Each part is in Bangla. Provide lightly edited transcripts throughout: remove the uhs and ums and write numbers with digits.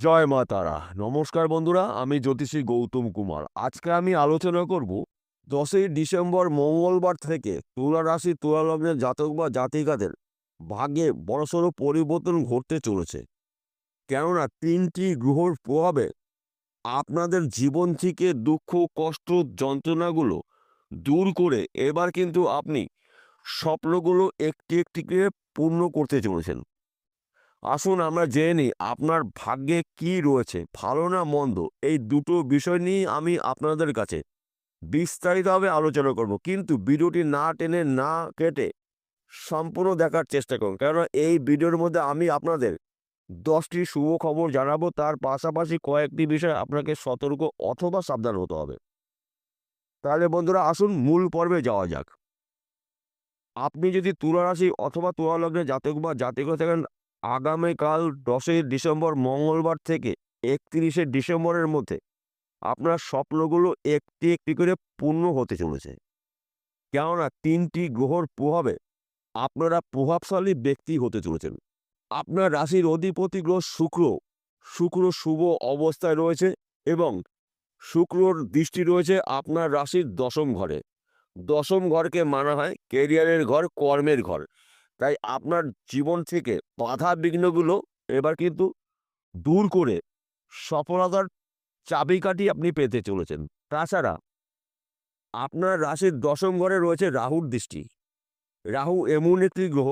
জয় মা তারা। নমস্কার বন্ধুরা, আমি জ্যোতিষী গৌতম কুমার। আজকে আমি আলোচনা করব 10ই ডিসেম্বর মঙ্গলবার থেকে তুলা রাশি তুলা লগ্নের জাতক বা জাতিকাদের ভাগ্যে বড়সড় পরিবর্তন ঘটতে চলেছে। কেননা 3টি গ্রহর প্রভাবে আপনাদের জীবন থেকে দুঃখ, কষ্ট, যন্ত্রণাগুলো দূর করে এবার কিন্তু আপনি স্বপ্নগুলো একটি একটি করে পূর্ণ করতে চলেছেন। আসুন আমরা জেনে নিই আপনার ভাগ্যে কি রয়েছে, ভালো না মন্দ। এই দুটো বিষয় নিয়ে আমি আপনাদের কাছে বিস্তারিতভাবে আলোচনা করব, কিন্তু ভিডিওটি না টেনে না কেটে সম্পূর্ণ দেখার চেষ্টা করুন। কেননা এই ভিডিওর মধ্যে আমি আপনাদের 10টি শুভ খবর জানাবো, তার পাশাপাশি কয়েকটি বিষয় আপনাকে সতর্ক অথবা সাবধান হতে হবে। তাহলে বন্ধুরা আসুন মূল পর্বে যাওয়া যাক। আপনি যদি তুলা রাশি অথবা তুলা লগ্নে জাতক বা জাতিকা থাকেন, আগামীকাল 10ই ডিসেম্বর মঙ্গলবার থেকে 31শে ডিসেম্বরের মধ্যে আপনার স্বপ্নগুলো একটি একটি করে পূর্ণ হতে চলেছে। কেননা 3টি গ্রহর প্রভাবে আপনারা প্রভাবশালী ব্যক্তি হতে চলেছেন। আপনার রাশির অধিপতি গ্রহ শুক্র, শুক্র শুভ অবস্থায় রয়েছে এবং শুক্রর দৃষ্টি রয়েছে আপনার রাশির 10ম ঘরে। 10ম ঘরকে মানা হয় কেরিয়ারের ঘর, কর্মের ঘর। তাই আপনার জীবন থেকে বাধা বিঘ্নগুলো এবার কিন্তু দূর করে সফলতার চাবিকাঠি আপনি পেতে চলেছেন। তাছাড়া আপনার রাশির 10ম ঘরে রয়েছে রাহুর দৃষ্টি। রাহু এমন একটি গ্রহ,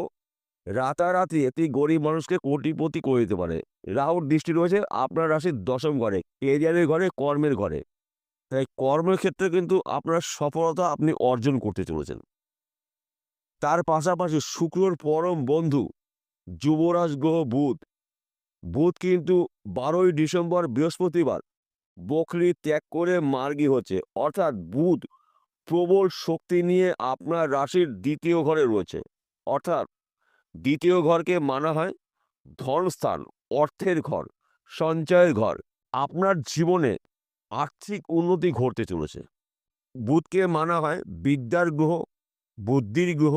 রাতারাতি একটি গরিব মানুষকে কোটিপতি করে দিতে পারে। রাহুর দৃষ্টি রয়েছে আপনার রাশির 10ম ঘরে, কেরিয়ারের ঘরে, কর্মের ঘরে। তাই কর্মের ক্ষেত্রে কিন্তু আপনার সফলতা আপনি অর্জন করতে চলেছেন। তার পাশাপাশি শুক্রর পরম বন্ধু যুবরাজ গ্রহ বুধ, বুধ কিন্তু 12ই ডিসেম্বর বৃহস্পতিবার বকরি ত্যাগ করে মার্গী হচ্ছে। অর্থাৎ বুধ প্রবল শক্তি নিয়ে আপনার রাশির 2য় ঘরে রয়েছে। অর্থাৎ 2য় ঘরকে মানা হয় ধনস্থান, অর্থের ঘর, সঞ্চয়ের ঘর। আপনার জীবনে আর্থিক উন্নতি ঘটতে চলেছে। বুধকে মানা হয় বিদ্যার গ্রহ, বুদ্ধির গ্রহ,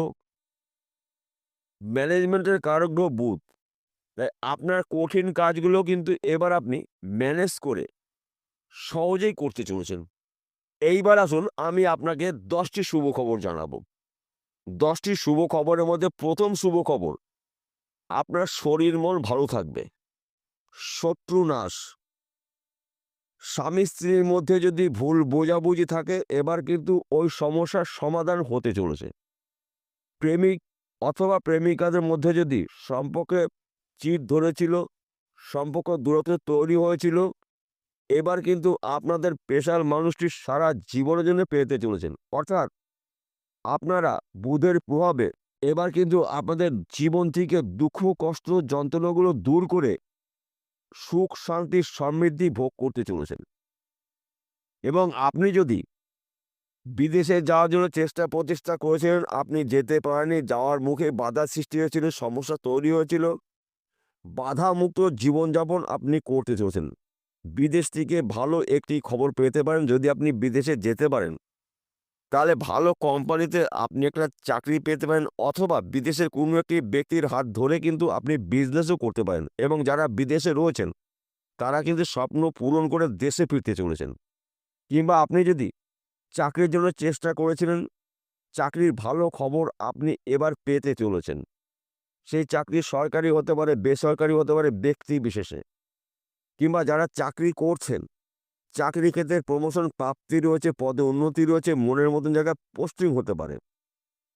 ম্যানেজমেন্টের কারক গ্রহ বুধ। তাই আপনার কঠিন কাজগুলো কিন্তু এবার আপনি ম্যানেজ করে সহজেই করতে চলেছেন। এইবার আসুন আমি আপনাকে 10টি শুভ খবর জানাবো। 10টি শুভ খবরের মধ্যে প্রথম শুভ খবর, আপনার শরীর মন ভালো থাকবে। শত্রু নাশ। স্বামী স্ত্রীর মধ্যে যদি ভুল বোঝাবুঝি থাকে, এবার কিন্তু ওই সমস্যার সমাধান হতে চলেছে। প্রেমিক অথবা প্রেমিকাদের মধ্যে যদি সম্পর্কে চিড় ধরেছিল, সম্পর্ক দূরত্ব তৈরি হয়েছিল, এবার কিন্তু আপনাদের স্পেশাল মানুষটি সারা জীবনের জন্য পেতে চলেছেন। অর্থাৎ আপনারা বুধের প্রভাবে এবার কিন্তু আপনাদের জীবন থেকে দুঃখ, কষ্ট, যন্ত্রণাগুলো দূর করে সুখ, শান্তি, সমৃদ্ধি ভোগ করতে চলেছেন। এবং আপনি যদি বিদেশে যাওয়ার জন্য চেষ্টা প্রচেষ্টা করেছিলেন, আপনি যেতে পারেননি, যাওয়ার মুখে বাধার সৃষ্টি হয়েছিল, সমস্যা তৈরি হয়েছিল, বাধামুক্ত জীবনযাপন আপনি করতে চলেছেন। বিদেশ থেকে ভালো একটি খবর পেতে পারেন। যদি আপনি বিদেশে যেতে পারেন, তাহলে ভালো কোম্পানিতে আপনি একটা চাকরি পেতে পারেন, অথবা বিদেশের কোনো একটি ব্যক্তির হাত ধরে কিন্তু আপনি বিজনেসও করতে পারেন। এবং যারা বিদেশে রয়েছেন তারা কিন্তু স্বপ্ন পূরণ করে দেশে ফিরতে চলেছেন। কিংবা আপনি যদি চাকরির জন্য চেষ্টা করেছিলেন, চাকরির ভালো খবর আপনি এবার পেতে চলেছেন। সেই চাকরি সরকারি হতে পারে, বেসরকারি হতে পারে, ব্যক্তি বিশেষে। কিংবা যারা চাকরি করছেন, চাকরি ক্ষেত্রে প্রমোশন প্রাপ্তি রয়েছে, পদে উন্নতি রয়েছে, মনের মতন জায়গায় পোস্টিং হতে পারে।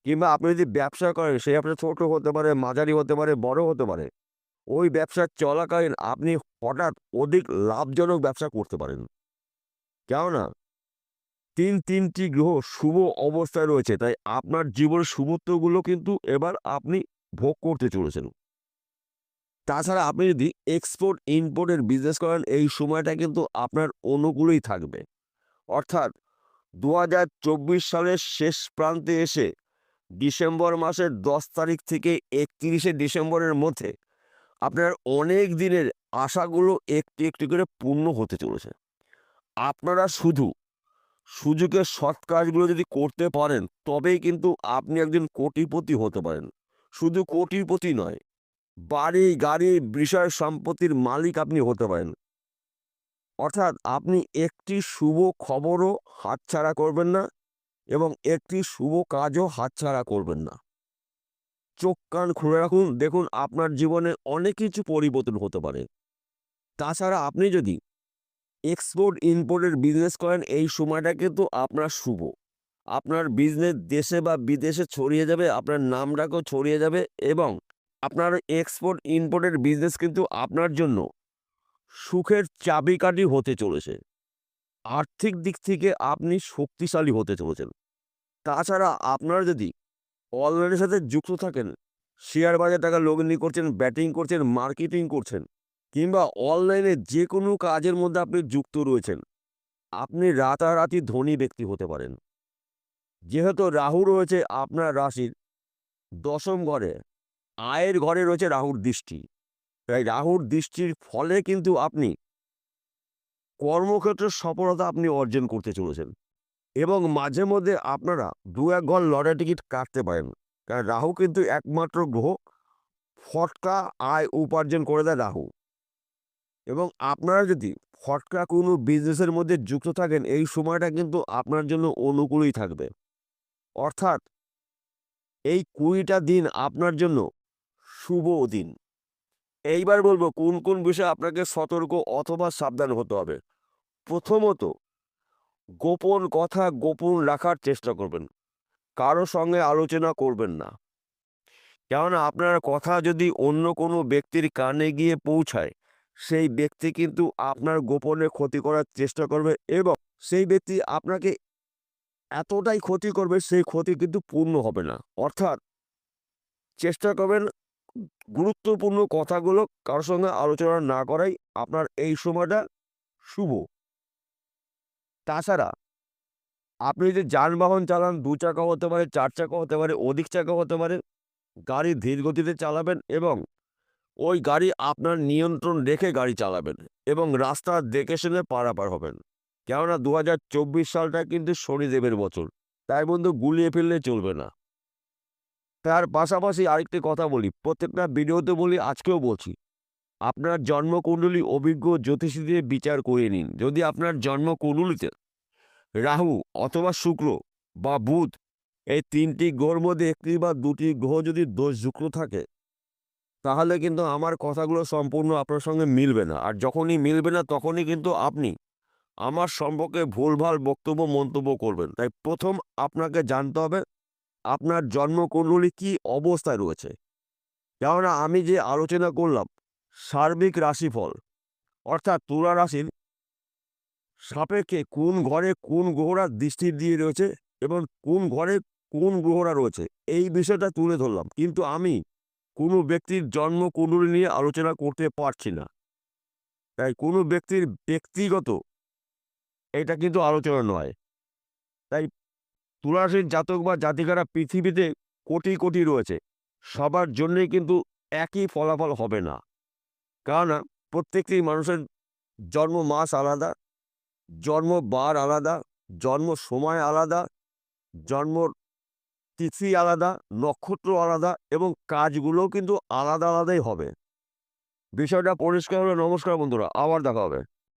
কিংবা আপনি যদি ব্যবসা করেন, সেই ব্যবসা ছোট হতে পারে, মাঝারি হতে পারে, বড় হতে পারে। ওই ব্যবসা চলাকালীন আপনি হঠাৎ অধিক লাভজনক ব্যবসা করতে পারেন। কেননা 3টি গ্রহ শুভ অবস্থায় রয়েছে, তাই আপনার জীবনের শুভত্বগুলো কিন্তু এবার আপনি ভোগ করতে চলেছেন। তাছাড়া আপনি যদি এক্সপোর্ট ইম্পোর্টের বিজনেস করেন, এই সময়টা কিন্তু আপনার অনুকূলেই থাকবে। অর্থাৎ 2024 সালের শেষ প্রান্তে এসে ডিসেম্বর মাসের 10 তারিখ থেকে 31শে ডিসেম্বরের মধ্যে আপনার অনেক দিনের আশাগুলো একটি একটি করে পূর্ণ হতে চলেছে। আপনারা শুধু সুযোগের সৎ কাজগুলো যদি করতে পারেন, তবেই কিন্তু আপনি একজন কোটিপতি হতে পারেন। শুধু কোটিপতি নয়, বাড়ি, গাড়ি, বিষয় সম্পত্তির মালিক আপনি হতে পারেন। অর্থাৎ আপনি একটি শুভ খবরও হাতছাড়া করবেন না এবং একটি শুভ কাজও হাতছাড়া করবেন না। চোখ কান খুলে রাখুন, দেখুন আপনার জীবনে অনেক কিছু পরিবর্তন হতে পারে। তাছাড়া আপনি যদি এক্সপোর্ট ইম্পোর্টের বিজনেস করেন, এই সময়টা কিন্তু আপনার শুভ। আপনার বিজনেস দেশে বা বিদেশে ছড়িয়ে যাবে, আপনার নামটাকেও ছড়িয়ে যাবে এবং আপনার এক্সপোর্ট ইম্পোর্টের বিজনেস কিন্তু আপনার জন্য সুখের চাবিকাঠি হতে চলেছে। আর্থিক দিক থেকে আপনি শক্তিশালী হতে চলেছেন। তাছাড়া আপনারা যদি অনলাইনের সাথে যুক্ত থাকেন, শেয়ার বাজারে টাকা লগ্নি করছেন, ব্যাটিং করছেন, মার্কেটিং করছেন কিংবা অনলাইনে যে কোনো কাজের মধ্যে আপনি যুক্ত রয়েছেন, আপনি রাতারাতি ধনী ব্যক্তি হতে পারেন। যেহেতু রাহু রয়েছে আপনার রাশির দশম ঘরে, আয়ের ঘরে রয়েছে রাহুর দৃষ্টি। তাই রাহুর দৃষ্টির ফলে কিন্তু আপনি কর্মক্ষেত্রে সফলতা আপনি অর্জন করতে চলেছেন এবং মাঝে মধ্যে আপনারা দু এক ঘর লটারি টিকিট কাটতে পারেন। কারণ রাহু কিন্তু একমাত্র গ্রহ ফটকা আয় উপার্জন করে দেয় রাহু। এবং আপনারা যদি ফটকা কোনো বিজনেসের মধ্যে যুক্ত থাকেন, এই সময়টা কিন্তু আপনার জন্য অনুকূলই থাকবে। অর্থাৎ এই 20টা দিন আপনার জন্য শুভ দিন। এইবার বলবো কোন কোন বিষয়ে আপনাকে সতর্ক অথবা সাবধান হতে হবে। প্রথমত, গোপন কথা গোপন রাখার চেষ্টা করবেন। কারো সঙ্গে আলোচনা করবেন না, কেননা আপনার কথা যদি অন্য কোনো ব্যক্তির কানে গিয়ে পৌঁছায়, সেই ব্যক্তি কিন্তু আপনার গোপনে ক্ষতি করার চেষ্টা করবে এবং সেই ব্যক্তি আপনাকে এতটাই ক্ষতি করবে, সেই ক্ষতি কিন্তু পূর্ণ হবে না। অর্থাৎ চেষ্টা করবেন গুরুত্বপূর্ণ কথাগুলো কারোর সঙ্গে আলোচনা না করাই আপনার এই সময়টা শুভ। তাছাড়া আপনি যদি যানবাহন চালান, 2 চাকা হতে পারে, 4 চাকা হতে পারে, অধিক চাকা হতে পারে, গাড়ি ধীর গতিতে চালাবেন এবং ওই গাড়ি আপনার নিয়ন্ত্রণ রেখে গাড়ি চালাবেন এবং রাস্তা দেখে শুনে পারাপার হবেন। কেননা 2024 সালটা কিন্তু শনিদেবের বছর, তাই বন্ধু গুলিয়ে ফেললে চলবে না। তার পাশাপাশি আরেকটি কথা বলি, প্রত্যেকটা ভিডিওতে বলি, আজকেও বলছি, আপনার জন্মকুণ্ডলী অভিজ্ঞ জ্যোতিষী দিয়ে বিচার করে নিন। যদি আপনার জন্মকুণ্ডলীতে রাহু অথবা শুক্র বা বুধ এই 3টি গ্রহের মধ্যে একটি বা 2টি গ্রহ যদি দোষযুক্ত থাকে, তাহলে কিন্তু আমার কথাগুলো সম্পূর্ণ আপনার সঙ্গে মিলবে না। আর যখনই মিলবে না তখনই কিন্তু আপনি আমার সম্পর্কে ভুলভাল বক্তব্য মন্তব্য করবেন। তাই প্রথম আপনাকে জানতে হবে আপনার জন্মকুণ্ডলী কী অবস্থায় রয়েছে। কেননা আমি যে আলোচনা করলাম সার্বিক রাশিফল, অর্থাৎ তুলা রাশির সাপেক্ষে কোন ঘরে কোন গ্রহরা দৃষ্টি দিয়ে রয়েছে এবং কোন ঘরে কোন গ্রহরা রয়েছে, এই বিষয়টা তুলে ধরলাম। কিন্তু আমি কোনো ব্যক্তির জন্মকুণ্ডলী নিয়ে আলোচনা করতে পারছি না। তাই কোনো ব্যক্তির ব্যক্তিগত এটা কিন্তু আলোচনা নয়। তাই তুলা রাশির জাতক বা জাতিকারা পৃথিবীতে কোটি কোটি রয়েছে, সবার জন্যই কিন্তু একই ফলাফল হবে না। কেননা প্রত্যেকটি মানুষের জন্ম মাস আলাদা, জন্ম বার আলাদা, জন্ম সময় আলাদা, জন্ম তিথি আলাদা, নক্ষত্র আলাদা এবং কাজগুলোও কিন্তু আলাদা আলাদাই হবে। বিষয়টা পরিষ্কার হলে নমস্কার বন্ধুরা, আবার দেখা হবে।